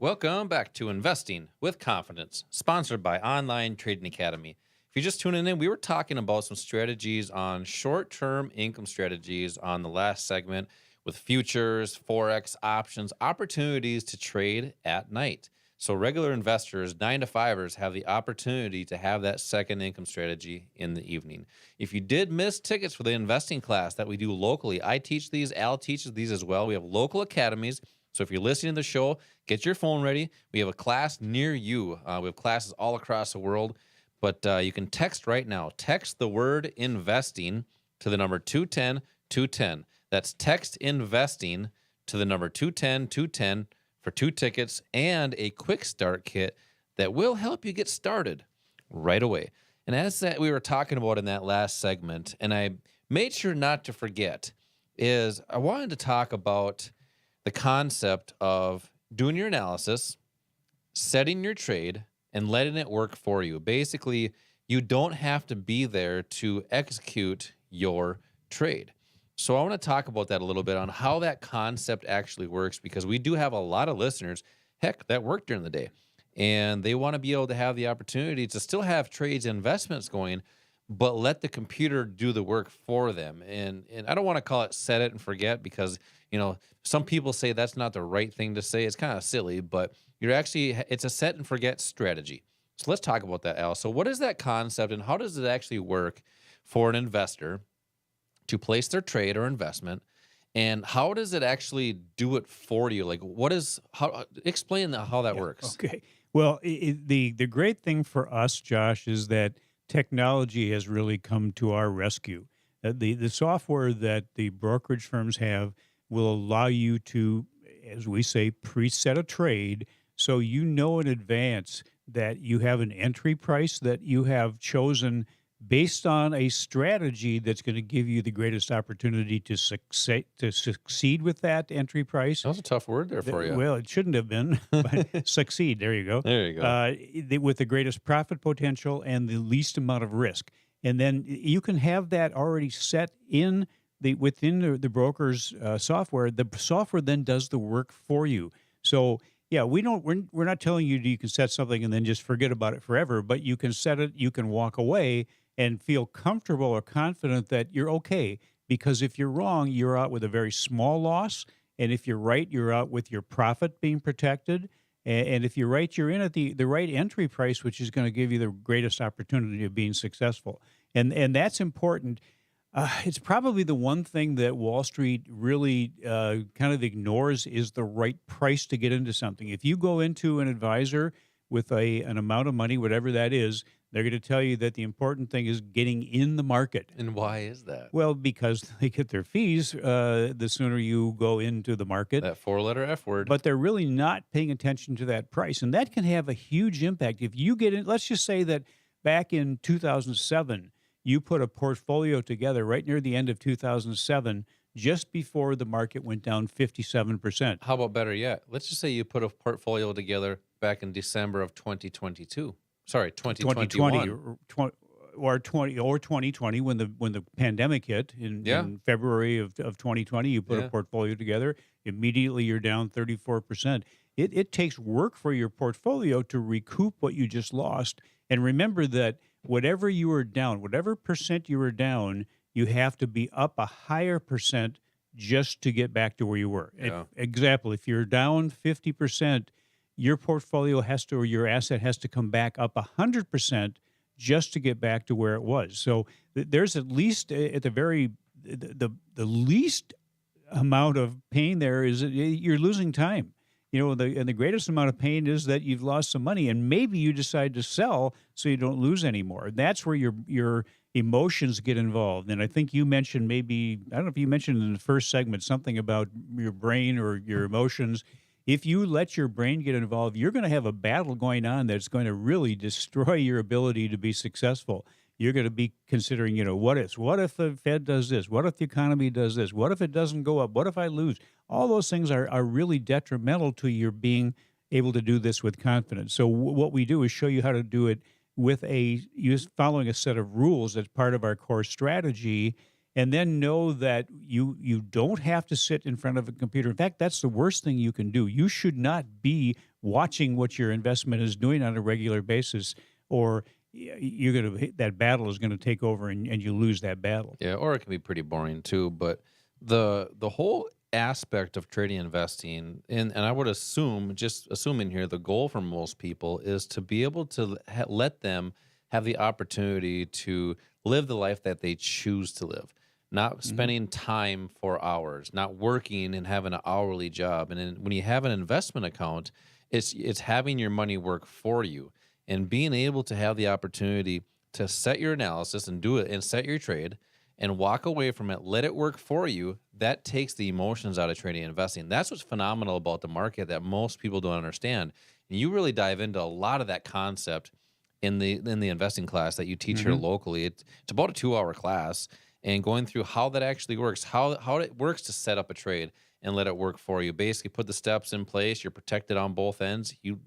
Welcome back to Investing with Confidence, sponsored by Online Trading Academy. If you're just tuning in, we were talking about some strategies on short-term income strategies on the last segment with futures, Forex, options, opportunities to trade at night. So regular investors, 9 to 5ers, have the opportunity to have that second income strategy in the evening. If you did miss tickets for the investing class that we do locally, I teach these, Al teaches these as well. We have local academies. So if you're listening to the show, get your phone ready. We have a class near you. We have classes all across the world, but you can text right now. Text the word investing to the number 210 210. That's text investing to the number 210 210 for 2 tickets and a quick start kit that will help you get started right away. And as that we were talking about in that last segment, and I made sure not to forget, is I wanted to talk about the concept of doing your analysis, setting your trade, and letting it work for you. Basically, you don't have to be there to execute your trade. So I want to talk about that a little bit on how that concept actually works, because we do have a lot of listeners, heck, that work during the day, and they want to be able to have the opportunity to still have trades and investments going, but let the computer do the work for them. And I don't want to call it set it and forget, because some people say that's not the right thing to say. It's kind of silly, but it's a set and forget strategy. So let's talk about that, Al. So what is that concept, and how does it actually work for an investor to place their trade or investment? And how does it actually do it for you? Like, explain how that works. Okay. Well, the great thing for us, Josh, is that technology has really come to our rescue. The software that the brokerage firms have will allow you to, as we say, preset a trade, so you know in advance that you have an entry price that you have chosen based on a strategy that's going to give you the greatest opportunity to succeed with that entry price. That was a tough word there for you. Well, it shouldn't have been, but succeed. There you go. There you go. With the greatest profit potential and the least amount of risk. And then you can have that already set within the broker's software. The software then does the work for you. So yeah, we're not telling you can set something and then just forget about it forever, but you can set it, you can walk away and feel comfortable or confident that you're okay. Because if you're wrong, you're out with a very small loss. And if you're right, you're out with your profit being protected. And if you're right, you're in at the right entry price, which is going to give you the greatest opportunity of being successful. And that's important. It's probably the one thing that Wall Street really kind of ignores, is the right price to get into something. If you go into an advisor with an amount of money, whatever that is, they're going to tell you that the important thing is getting in the market. And why is that? Well, because they get their fees the sooner you go into the market. That 4-letter F word. But they're really not paying attention to that price. And that can have a huge impact. If you get in, let's just say that back in 2007, you put a portfolio together right near the end of 2007, just before the market went down 57%. How about better yet? Let's just say you put a portfolio together back in December of 2022. Sorry, 2021. 2020 or 2020 when the pandemic hit in February of 2020. You put a portfolio together. Immediately you're down 34%. It takes work for your portfolio to recoup what you just lost. And remember that whatever you were down, whatever percent you were down, you have to be up a higher percent just to get back to where you were. Yeah. Example, if you're down 50%, your portfolio or your asset has to come back up 100% just to get back to where it was. So there's at least at the least amount of pain there is you're losing time. And the greatest amount of pain is that you've lost some money, and maybe you decide to sell so you don't lose anymore. That's where your emotions get involved. And I think you mentioned I don't know if you mentioned in the first segment something about your brain or your emotions. If you let your brain get involved, you're going to have a battle going on that's going to really destroy your ability to be successful. You're going to be considering, what if the Fed does this? What if the economy does this? What if it doesn't go up? What if I lose? All those things are really detrimental to your being able to do this with confidence. So what we do is show you how to do it with following a set of rules that's part of our core strategy. and then know that you don't have to sit in front of a computer. In fact, that's the worst thing you can do. You should not be watching what your investment is doing on a regular basis, or you're going to that battle is going to take over, and you lose that battle. Yeah, or it can be pretty boring too. But the whole aspect of trading and investing, and I would assume, just assuming here, the goal for most people is to be able to let them have the opportunity to live the life that they choose to live, not Hmm. spending time for hours, not working and having an hourly job. And then when you have an investment account, it's having your money work for you and being able to have the opportunity to set your analysis and do it and set your trade and walk away from it, let it work for you. That takes the emotions out of trading and investing. That's what's phenomenal about the market that most people don't understand. And you really dive into a lot of that concept in the investing class that you teach here Hmm. locally. It's about a 2 hour class, and going through how that actually works, how it works to set up a trade and let it work for you. Basically, put the steps in place. You're protected on both ends. You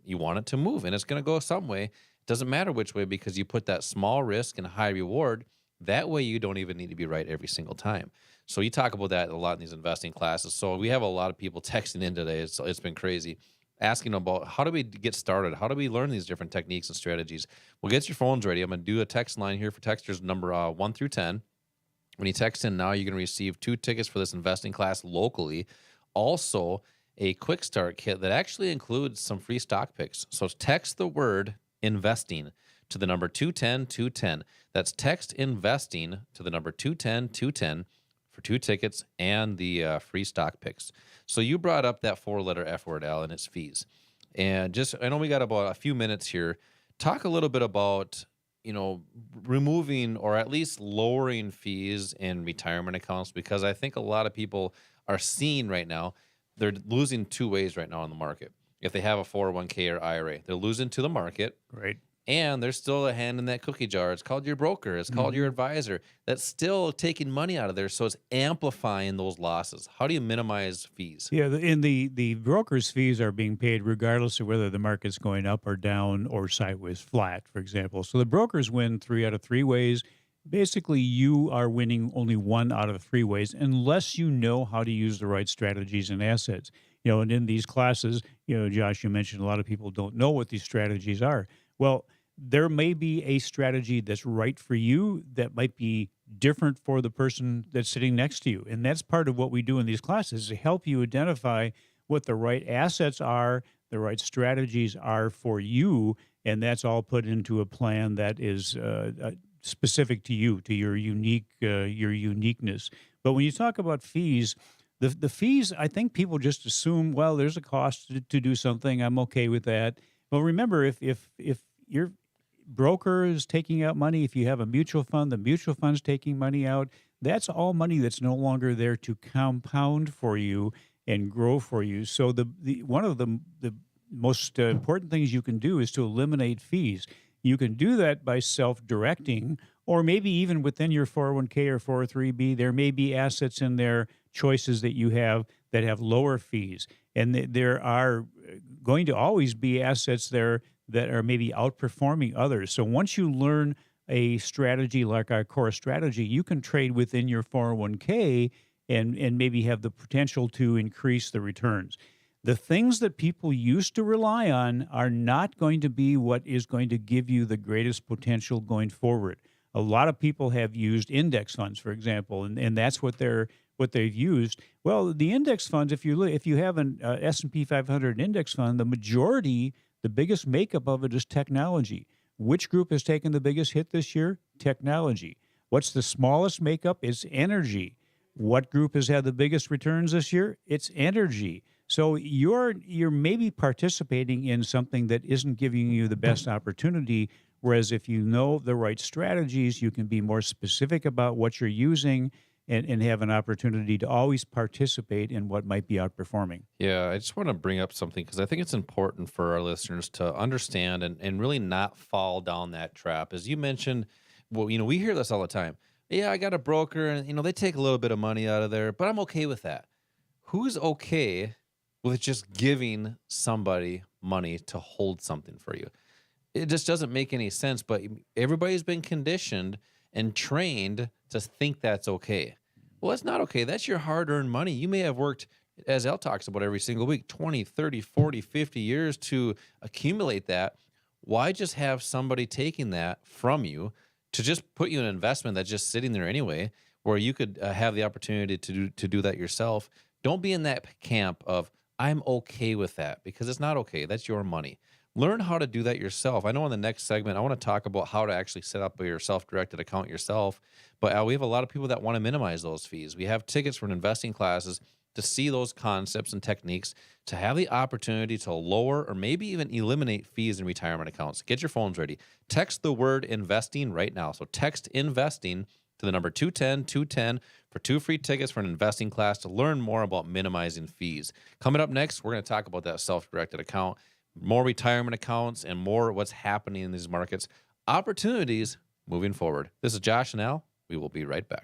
want it to move, and it's going to go some way. It doesn't matter which way, because you put that small risk and high reward. That way, you don't even need to be right every single time. So you talk about that a lot in these investing classes. So we have a lot of people texting in today. It's been crazy, asking about how do we get started? How do we learn these different techniques and strategies? Well, get your phones ready. I'm going to do a text line here for texters number 1 through 10. When you text in now, you're going to receive 2 tickets for this investing class locally. Also, a quick start kit that actually includes some free stock picks. So text the word investing to the number 210 210. That's text investing to the number 210 210 for 2 tickets and the free stock picks. So you brought up that 4-letter F word, Al, and its fees. And just, I know we got about a few minutes here. Talk a little bit about, removing or at least lowering fees in retirement accounts, because I think a lot of people are seeing right now they're losing 2 ways right now in the market. If they have a 401k or IRA, they're losing to the market, Right. and there's still a hand in that cookie jar. It's called your broker. It's called your Hmm. advisor. That's still taking money out of there. So it's amplifying those losses. How do you minimize fees? Yeah, the broker's fees are being paid regardless of whether the market's going up or down or sideways flat, for example. So the brokers win 3 out of 3 ways. Basically, you are winning only 1 out of 3 ways unless you know how to use the right strategies and assets. And in these classes, Josh, you mentioned a lot of people don't know what these strategies are. Well, there may be a strategy that's right for you that might be different for the person that's sitting next to you. And that's part of what we do in these classes to help you identify what the right assets are, the right strategies are for you. And that's all put into a plan that is specific to you, to your uniqueness. But when you talk about fees, the fees, I think people just assume, well, there's a cost to do something. I'm okay with that. Well, remember, if your broker is taking out money, if you have a mutual fund, the mutual fund's taking money out. That's all money that's no longer there to compound for you and grow for you. So the one of the most important things you can do is to eliminate fees. You can do that by self-directing, or maybe even within your 401k or 403b, there may be assets in there, choices that you have that have lower fees. And there are going to always be assets there that are maybe outperforming others. So once you learn a strategy like our core strategy, you can trade within your 401k and maybe have the potential to increase the returns. The things that people used to rely on are not going to be what is going to give you the greatest potential going forward. A lot of people have used index funds, for example, and that's what they've used. Well, the index funds, if you have an S&P 500 index fund, the biggest makeup of it is technology. Which group has taken the biggest hit this year? Technology. What's the smallest makeup? It's energy. What group has had the biggest returns this year? It's energy. So you're maybe participating in something that isn't giving you the best opportunity. Whereas if you know the right strategies, you can be more specific about what you're using and have an opportunity to always participate in what might be outperforming. Yeah, I just want to bring up something because I think it's important for our listeners to understand and really not fall down that trap. As you mentioned, well, we hear this all the time. Yeah, I got a broker and, they take a little bit of money out of there, but I'm okay with that. Who's okay with just giving somebody money to hold something for you? It just doesn't make any sense, but everybody's been conditioned, and trained to think that's okay. Well, it's not okay. That's your hard earned money. You may have worked, as Elle talks about every single week, 20, 30, 40, 50 years to accumulate that. Why just have somebody taking that from you to just put you in an investment that's just sitting there anyway, where you could have the opportunity to do that yourself? Don't be in that camp of, I'm okay with that, because it's not okay. That's your money. Learn how to do that yourself. I know in the next segment, I want to talk about how to actually set up your self-directed account yourself. But we have a lot of people that want to minimize those fees. We have tickets for investing classes to see those concepts and techniques, to have the opportunity to lower or maybe even eliminate fees in retirement accounts. Get your phones ready. Text the word investing right now. So text investing to the number 210-210 for 2 free tickets for an investing class to learn more about minimizing fees. Coming up next, we're going to talk about that self-directed account, more retirement accounts, and more what's happening in these markets, opportunities moving forward. This is Josh and Al. We will be right back.